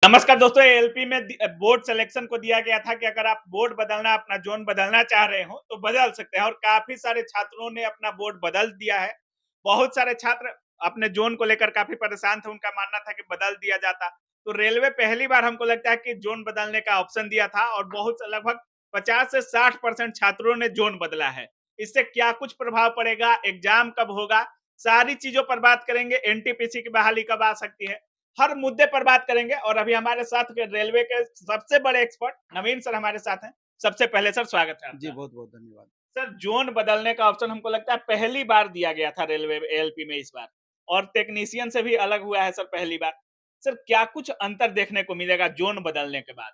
नमस्कार दोस्तों, एएलपी में बोर्ड सिलेक्शन को दिया गया था कि अगर आप बोर्ड बदलना, अपना जोन बदलना चाह रहे हो तो बदल सकते हैं और काफी सारे छात्रों ने अपना बोर्ड बदल दिया है। बहुत सारे छात्र अपने जोन को लेकर काफी परेशान थे, उनका मानना था कि बदल दिया जाता। तो रेलवे पहली बार हमको लगता है कि जोन बदलने का ऑप्शन दिया था और बहुत लगभग 50 से 60% छात्रों ने जोन बदला है। इससे क्या कुछ प्रभाव पड़ेगा, एग्जाम कब होगा, सारी चीजों पर बात करेंगे। एनटीपीसी की बहाली कब आ सकती है, हर मुद्दे पर बात करेंगे। और अभी हमारे साथ रेलवे के सबसे बड़े एक्सपर्ट नवीन सर हमारे साथ हैं। सबसे पहले सर स्वागत है जी, आपका। बहुत-बहुत धन्यवाद। सर, जोन बदलने का ऑप्शन हमको लगता है पहली बार दिया गया था रेलवे एएलपी में इस बार, और टेक्नीशियन से भी अलग हुआ है सर पहली बार। सर, क्या कुछ अंतर देखने को मिलेगा जोन बदलने के बाद?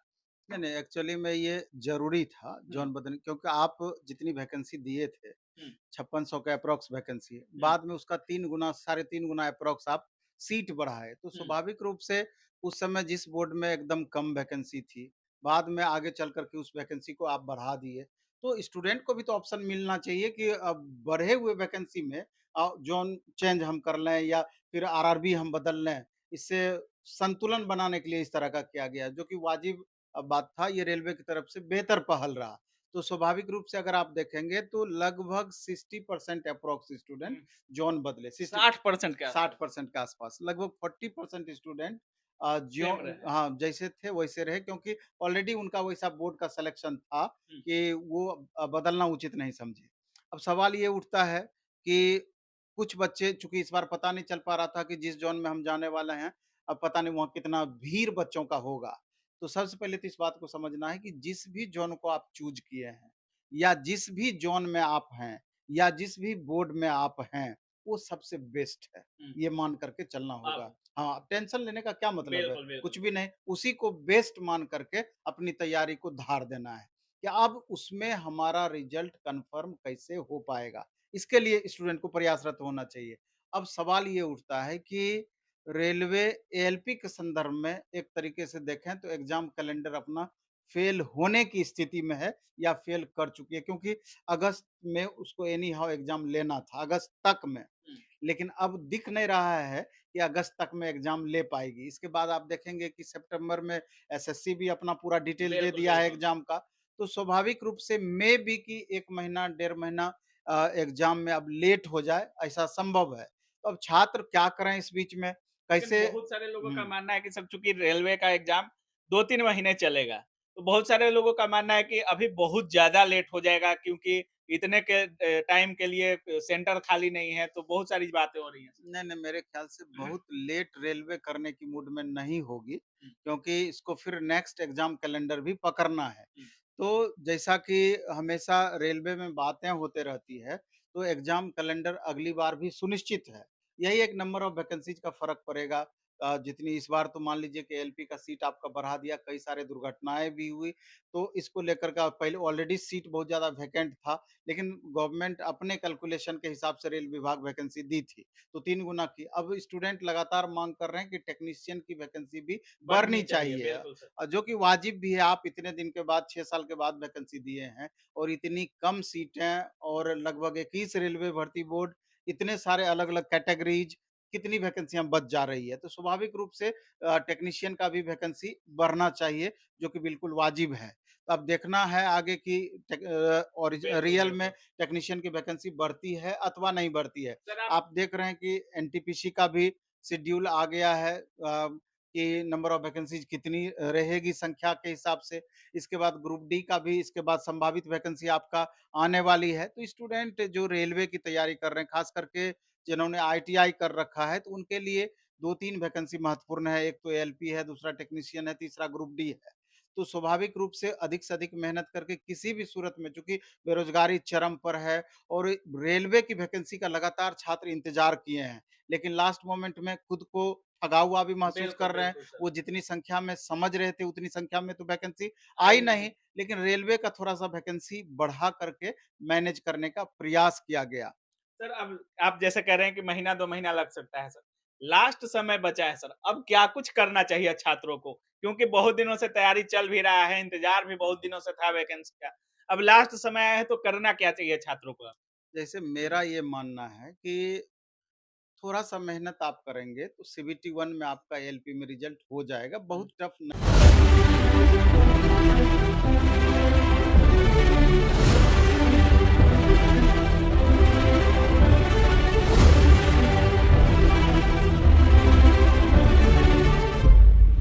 नहीं, एक्चुअली में ये ज़रूरी था हम्म, जॉन बदन क्योंकि आप जितनी वैकेंसी दिए थे, हम्म, 5600 का एप्रॉक्स वैकेंसी है। हम्म, बाद में उसका 3 गुना, साढ़े 3 गुना एप्रॉक्स आप सीट बढ़ाए। तो हम्म, स्वाभाविक रूप से उस समय जिस बोर्ड में एकदम कम वैकेंसी थी, बाद में आगे चल कर के उस वैकेंसी को आप बढ़ा दिए। तो स्टूडेंट को भी तो ऑप्शन मिलना चाहिए कि अब बढ़े हुए वैकेंसी में ज़ोन चेंज हम कर लें या फिर आरआरबी हम बदल लें। इससे संतुलन बनाने के लिए इस तरह का किया गया, जो कि वाजिब बात था। ये रेलवे की तरफ से बेहतर पहल रहा। तो स्वाभाविक रूप से अगर आप देखेंगे तो लगभग 60% अप्रॉक्स स्टूडेंट हम्म। जोन बदले, 60 60% के आसपास 60% के आसपास। लगभग 40% स्टूडेंट जो सेम रहे। हाँ, जैसे थे वैसे रहे, क्योंकि ऑलरेडी उनका वैसा बोर्ड का सिलेक्शन था हम्म, कि वो बदलना उचित नहीं समझे। अब सवाल ये उठता है कि कुछ बच्चे, चूँकि इस बार पता नहीं चल पा रहा था कि जिस ज़ोन में हम जाने वाले हैं, अब पता नहीं वहाँ कितना भीड़ बच्चों का होगा। तो सबसे पहले तो इस बात को समझना है कि जिस भी ज़ोन को आप चूज़ किए हैं या जिस भी ज़ोन में आप हैं या जिस भी बोर्ड में आप हैं, वो सबसे बेस्ट है। हम्म, ये मान कर के चलना अब होगा। हाँ, टेंशन लेने का क्या मतलब है? बिल्कुल बिल्कुल। कुछ भी नहीं, उसी को बेस्ट मान करके अपनी तैयारी को धार देना है कि अब उसमें हमारा रिज़ल्ट कन्फर्म कैसे हो पाएगा? इसके लिए स्टूडेंट को प्रयासरत होना चाहिए। अब सवाल ये उठता है कि रेलवे एएलपी के संदर्भ में एक तरीके से देखें तो एग्ज़ाम कैलेंडर अपना फ़ेल होने की स्थिति में है या फ़ेल कर चुकी है, क्योंकि अगस्त में उसको एनी हाउ एग्ज़ाम लेना था, अगस्त तक में। हम्म, लेकिन अब दिख नहीं रहा है कि अगस्त तक में एग्ज़ाम ले पाएगी। इसके बाद आप देखेंगे कि सितंबर में एसएससी भी अपना पूरा डिटेल दे बिल्कुल दिया है बिल्कुल। एग्ज़ाम का। तो स्वाभाविक रूप से मे बी कि 1 महीना, डेढ़ महीना एग्ज़ाम में अब लेट हो जाए, ऐसा संभव है। तो अब छात्र क्या करें इस बीच में? लेकिन कैसे बहुत सारे लोगों का हुँ। मानना है कि सर, चूंकि रेलवे का एग्जाम 2-3 महीने चलेगा, तो बहुत सारे लोगों का मानना है कि अभी बहुत ज़्यादा लेट हो जाएगा, क्योंकि इतने के टाइम के लिए सेंटर खाली नहीं है, तो बहुत सारी बातें हो रही हैं। नहीं, नहीं, मेरे ख़्याल से बहुत लेट रेलवे करने की मूड में नहीं होगी, हुँ, क्योंकि इसको फिर नेक्स्ट एग्ज़ाम कैलेंडर भी पकड़ना है। हुँ, तो जैसा कि हमेशा रेलवे में बातें होते रहती है, तो एग्ज़ाम कैलेंडर अगली बार भी सुनिश्चित है। यही एक नंबर ऑफ वैकेंसीज़ का फ़र्क पड़ेगा। जितनी इस बार तो मान लीजिए कि एलपी का सीट आपका बढ़ा दिया, कई सारे दुर्घटनाएँ भी हुई, तो इसको लेकर के पहले ऑलरेडी सीट बहुत ज़्यादा वैकेंट था, लेकिन गवर्नमेंट अपने कैलकुलेशन के हिसाब से रेल विभाग वैकेंसी दी थी, तो 3 गुना की। अब स्टूडेंट लगातार माँग कर रहे हैं कि टेक्नीशियन की वैकेंसी भी बढ़नी बढ़नी चाहिए, चाहिए। बिल्कुल सर। जो कि वाजिब भी है। आप इतने दिन के बाद, 6 साल के बाद वैकेंसी दिए हैं और इतनी कम सीटें और लगभग 21 रेलवे भर्ती बोर्ड, इतने सारे अलग-अलग कैटेगरीज़, कितनी वैकेंसियाँ बच जा रही है। तो स्वाभाविक रूप से टेक्नीशियन का भी वैकेंसी बढ़ना चाहिए, जो कि बिल्कुल वाजिब है। तो अब देखना है आगे कि बिल्कुल, रियल में बिल्कुल। टेक्नीशियन की वैकेंसी बढ़ती है अथवा नहीं बढ़ती है। सर आप आप देख रहे हैं कि एनटीपीसी का भी शेड्यूल आ गया है, कि नंबर ऑफ वैकेंसीज कितनी रहेगी संख्या के हिसाब से। इसके बाद ग्रुप डी का भी, इसके बाद संभावित वैकेंसी आपका आने वाली है। तो स्टूडेंट जो रेलवे की तैयारी कर रहे हैं, खास करके जिन्होंने आईटीआई कर रखा है, तो उनके लिए 2-3 वैकेंसी महत्वपूर्ण है। एक तो एएलपी है, दूसरा टेक्नीशियन है, तीसरा ग्रुप डी है। तो स्वाभाविक रूप से अधिक मेहनत करके किसी भी सूरत में, चूँकि बेरोज़गारी चरम पर है और रेलवे की वैकेंसी का लगातार छात्र इंतज़ार किए हैं, लेकिन लास्ट मोमेंट में खुद को ठगा हुआ भी महसूस बिल्कुल, कर रहे हैं। बिल्कुल सर। वो जितनी संख्या में समझ रहे थे, उतनी संख्या में तो वैकेंसी आई आई नहीं। नहीं, लेकिन रेलवे का थोड़ा-सा वैकेंसी बढ़ा करके मैनेज करने का प्रयास किया गया। सर, अब आप जैसे कह रहे हैं कि महीना 2 महीना लग सकता है सर। लास्ट समय बचा है सर, अब क्या कुछ करना चाहिए छात्रों को? क्योंकि बहुत दिनों से तैयारी चल भी रहा है, इंतज़ार भी बहुत दिनों से था वैकेंसी का। अब लास्ट समय आया है, तो करना क्या चाहिए छात्रों को? जैसे मेरा ये मानना है कि थोड़ा-सा मेहनत आप करेंगे तो सीबीटी 1 में आपका एएलपी में रिजल्ट हो जाएगा, हुँ। बहुत टफ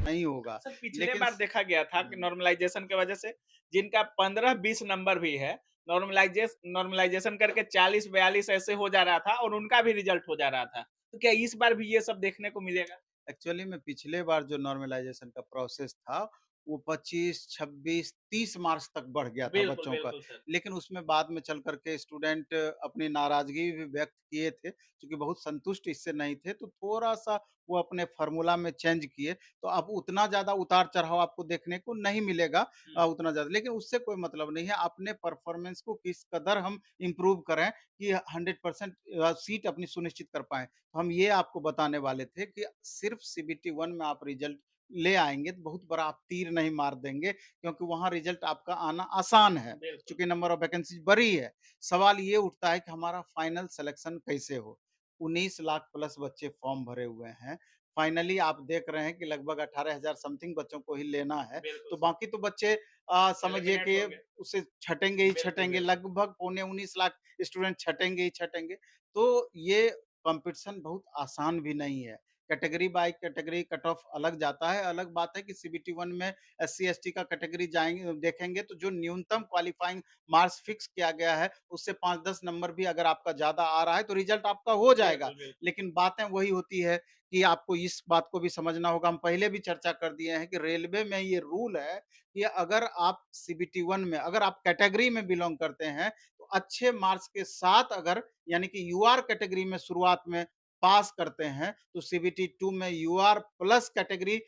नहीं होगा। सर पिछले लेकिन बार देखा गया था कि हुँ। नॉर्मलाइजेशन की वजह से जिनका 15-20 नंबर भी है, नॉर्मलाइजेशन करके 40-42 ऐसे हो जा रहा था और उनका भी रिजल्ट हो जा रहा था। तो क्या इस बार भी ये सब देखने को मिलेगा? एक्चुअली में पिछले बार जो नॉर्मलाइज़ेशन का प्रोसेस था, वो 25, 26, 30 मार्क्स तक बढ़ गया था बिल्कुल, बच्चों का। बिल्कुल सर। लेकिन उसमें बाद में चल कर के स्टूडेंट अपनी नाराज़गी भी व्यक्त किए थे, क्योंकि बहुत संतुष्ट इससे नहीं थे, तो थोड़ा-सा वो अपने फ़ॉर्मूला में चेंज किए। तो अब उतना ज़्यादा उतार-चढ़ाव आपको देखने को नहीं मिलेगा हुँ, उतना ज़्यादा। लेकिन उससे कोई मतलब नहीं है, अपने परफ़ॉर्मेंस को किस कदर हम इम्प्रूव करें कि 100% सीट अपनी सुनिश्चित कर पाएँ। हम ये आपको बताने वाले थे कि सिर्फ सीबीटी 1 में आप रिजल्ट ले आएँगे तो बहुत बड़ा आप तीर नहीं मार देंगे, क्योंकि वहाँ रिजल्ट आपका आना आसान है, बिल्कुल। चूँकि नंबर ऑफ वैकेंसीज़ बड़ी है। सवाल ये उठता है कि हमारा फाइनल सिलेक्शन कैसे हो? 19 लाख प्लस बच्चे फॉर्म भरे हुए हैं। फाइनली आप देख रहे हैं कि लगभग 18,000 समथिंग बच्चों को ही लेना है, बिल्कुल तो सर। बाकी तो बच्चे समझिए एलिमिनेट कि होंगे। उसे छँटेंगे ही बिल्कुल, छँटेंगे, बिल्कुल। लगभग पौने 19 लाख स्टूडेंट छँटेंगे ही छँटेंगे। तो ये कॉम्पिटिशन बहुत आसान भी नहीं है। Category by category cut off अलग जाता है। अलग बात है कि सीबीटी 1 में एससी-एसटी का कैटेगरी जाएँगे देखेंगे तो जो न्यूनतम क्वालीफाइंग मार्क्स फिक्स किया गया है, उससे 5-10 नंबर भी अगर आपका ज़्यादा आ रहा है, तो रिज़ल्ट आपका हो जाएगा। बिल्कुल, बिल्कुल। लेकिन बातें वही होती है कि आपको इस बात को भी समझना होगा, हम पहले भी चर्चा कर दिए हैं कि रेलवे में ये रूल है कि अगर आप सीबीटी 1 में अगर आप कैटेगरी में बिलॉन्ग करते हैं, तो अच्छे मार्क्स के साथ अगर यानी कि यूआर कैटेगरी में शुरुआत में पास करते हैं, तो सीबीटी 2 में यूआर प्लस कैटेगरी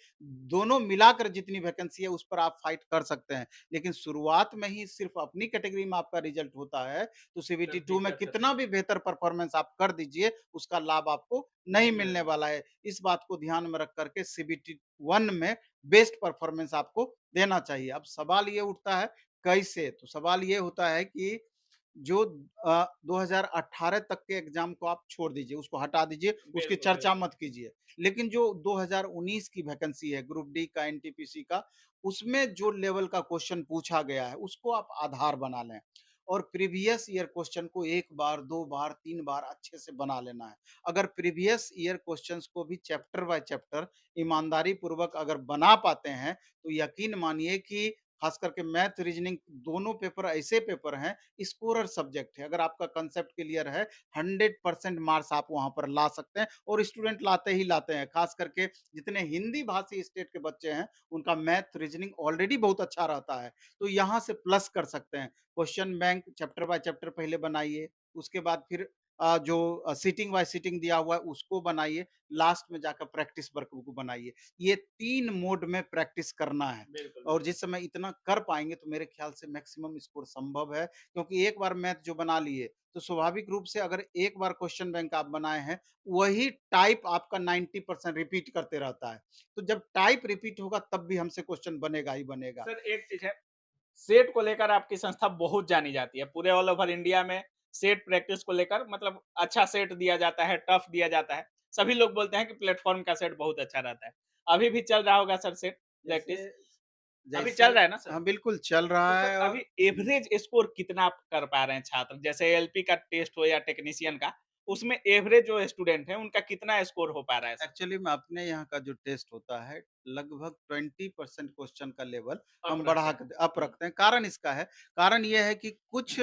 दोनों मिलाकर जितनी वैकेंसी है, उस पर आप फाइट कर सकते हैं। लेकिन शुरुआत में ही सिर्फ़ अपनी कैटेगरी में आपका रिज़ल्ट होता है, तो सीबीटी सर 2 में दिक्कत है कितना थोड़ा। भी बेहतर परफ़ॉर्मेंस आप कर दीजिए, उसका लाभ आपको नहीं नहीं मिलने मिलेगा। वाला है। इस बात को ध्यान में रख कर के सीबीटी 1 में बेस्ट परफ़ॉर्मेंस आपको देना चाहिए। अब सवाल ये उठता है कैसे? तो सवाल ये होता है कि जो 2018 तक के एग्ज़ाम को आप छोड़ दीजिए, उसको हटा दीजिए, उसकी बिल्कुल, चर्चा बिल्कुल। मत कीजिए। लेकिन जो 2019 की वैकेंसी है ग्रुप डी का, एनटीपीसी का, उसमें जो लेवल का क्वेश्चन पूछा गया है, उसको आप आधार बना लें और प्रीवियस ईयर क्वेश्चन को 1 बार, 2 बार, 3 बार अच्छे से बना लेना है। अगर प्रीवियस ईयर क्वेश्चन्स को भी चैप्टर बाय चैप्टर ईमानदारी पूर्वक अगर बना पाते हैं, तो यकीन मानिए कि खास करके मैथ, रीजनिंग दोनों पेपर ऐसे पेपर हैं, स्कोरर सब्जेक्ट है। अगर आपका कांसेप्ट क्लियर है, 100% मार्क्स आप वहाँ पर ला सकते हैं और स्टूडेंट लाते ही लाते हैं। खास करके जितने हिंदी भाषी स्टेट के बच्चे हैं, उनका मैथ, रीजनिंग ऑलरेडी बहुत अच्छा रहता है। तो यहाँ से प्लस कर सकते हैं। Question bank chapter by chapter पहले बनाइए, उसके बाद फिर जो सीटिंग बाय सीटिंग दिया हुआ है उसको बनाइए, लास्ट में जाकर प्रैक्टिस वर्क बुक बनाइए। ये 3 मोड में प्रैक्टिस करना है बिल्कुल, और बिल्कुल। जिस समय इतना कर पाएँगे तो मेरे ख्याल से मैक्सिमम स्कोर संभव है, क्योंकि एक बार मैथ जो बना लिए, तो स्वाभाविक रूप से अगर एक बार क्वेश्चन बैंक आप बनाए हैं, वही टाइप आपका 90% रिपीट करते रहता है। तो जब टाइप रिपीट होगा तब भी हमसे क्वेश्चन बनेगा ही बनेगा। सर एक चीज़ है, सेट को लेकर आपकी संस्था बहुत जानी जाती है। पूरे ऑल ओवर इंडिया में सेट प्रैक्टिस को लेकर मतलब अच्छा सेट दिया जाता है, टफ दिया जाता है। सभी लोग बोलते हैं कि प्लेटफ़ॉर्म का सेट बहुत अच्छा रहता है। अभी भी चल रहा होगा सर सेट जैसे प्रैक्टिस? अभी जैसे चल रहा है ना सर? हाँ, बिल्कुल चल तो रहा सर है अभी और एवरेज स्कोर कितना आप कर पा रहे हैं छात्र? जैसे एलपी का टेस्ट हो या टेक्नीशियन का, उसमें एवरेज जो स्टूडेंट है उनका कितना स्कोर हो पा रहा है सर? एक्चुअली में अपने यहाँ का जो टेस्ट होता है, लगभग 20% क्वेश्चन का लेवल अप हम रहता बढ़ा है। के अप हुँ, रखते हैं। कारण इसका है, कारण ये है कि कुछ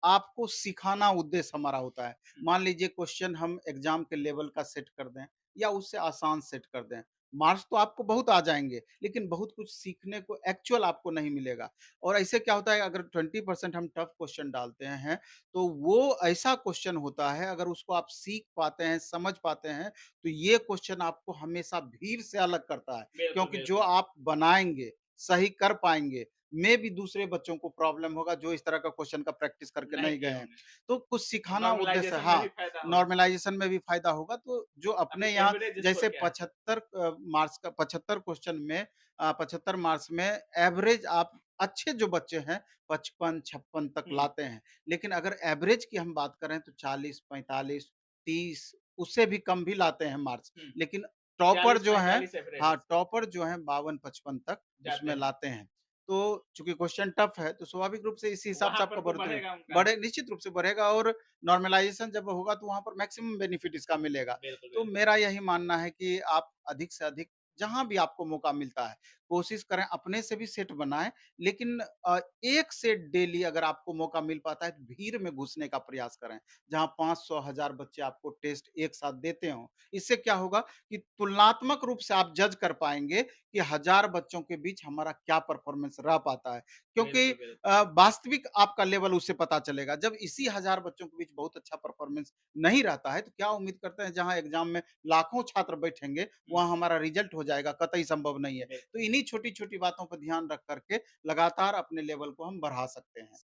आपको सिखाना उद्देश्य हमारा होता है। हुँ। मान लीजिए क्वेश्चन हम एग्ज़ाम के लेवल का सेट कर दें या उससे आसान सेट कर दें। मार्क्स तो आपको बहुत आ जाएँगे, लेकिन बहुत कुछ सीखने को एक्चुअल आपको नहीं मिलेगा। और ऐसे क्या होता है, अगर 20% हम टफ क्वेश्चन डालते हैं, तो वो ऐसा क्वेश्चन होता है, अगर उसको आप सीख पाते हैं, समझ पाते हैं, तो ये क्वेश्चन आपको हमेशा भीड़ से अलग करता है, बिल्कुल, क्योंकि जो बिल्कुल। आप बनाएँगे, सही कर पाएँगे, मेबी दूसरे बच्चों को प्रॉब्लम होगा जो इस तरह का क्वेश्चन का प्रैक्टिस करके नहीं नहीं गए किए हैं। होंगे तो कुछ और सिखाना उद्देश्य नॉर्मलाइज़ेशन में भी हाँ, फ़ायदा होगा। नॉर्मलाइज़ेशन में भी फ़ायदा होगा, तो जो अभी अपने यहाँ एवरेज स्कोर जैसे क्या है सर? 75 मार्क्स का 75 क्वेश्चन में 75 मार्क्स में एवरेज आप अच्छे जो बच्चे हैं 55-56 तक हुँ, लाते हैं। लेकिन अगर एवरेज की हम बात करें तो 40, 45, 30 उससे भी कम भी लाते हैं मार्क्स। हुँ, लेकिन टॉपर जो हैं 40-45 हाँ, एवरेज टॉपर जो हैं 52-55 तक जाते उसमें हैं। लाते हैं। तो चूँकि क्वेश्चन टफ है, तो स्वाभाविक रूप से इसी हिसाब से वहाँ आपका पर तो बढ़ोतरी बढ़ेगा उनका। बढ़े निश्चित रूप से बढ़ेगा और नॉर्मलाइज़ेशन जब होगा तो वहाँ पर मैक्सिमम बेनिफिट इसका मिलेगा। बिल्कुल, तो बिल्कुल। मेरा यही मानना है कि आप अधिक से अधिक जहाँ भी आपको मौका मिलता है, कोशिश करें अपने से भी सेट बनाएँ, लेकिन एक सेट डेली अगर आपको मौका मिल पाता है, तो भीड़ में घुसने का प्रयास करें। जहाँ 500 हज़ार बच्चे आपको टेस्ट एक साथ देते हों। इससे क्या होगा कि तुलनात्मक रूप से आप जज कर पाएँगे कि हज़ार बच्चों के बीच हमारा क्या परफ़ॉर्मेंस रह पाता है। क्योंकि बिल्कुल, बिल्कुल। वास्तविक आपका लेवल उससे पता चलेगा। जब इसी हज़ार बच्चों के बीच बहुत अच्छा परफ़ॉर्मेंस नहीं रहता है, तो क्या उम्मीद करते हैं जहाँ एग्ज़ाम में लाखों छात्र बैठेंगे, हुँ, वहाँ हमारा रिज़ल्ट हो जाएगा, कतई संभव नहीं है। बिल्कुल। तो इन्हीं छोटी-छोटी बातों पर ध्यान रख कर के लगातार अपने लेवल को हम बढ़ा सकते हैं।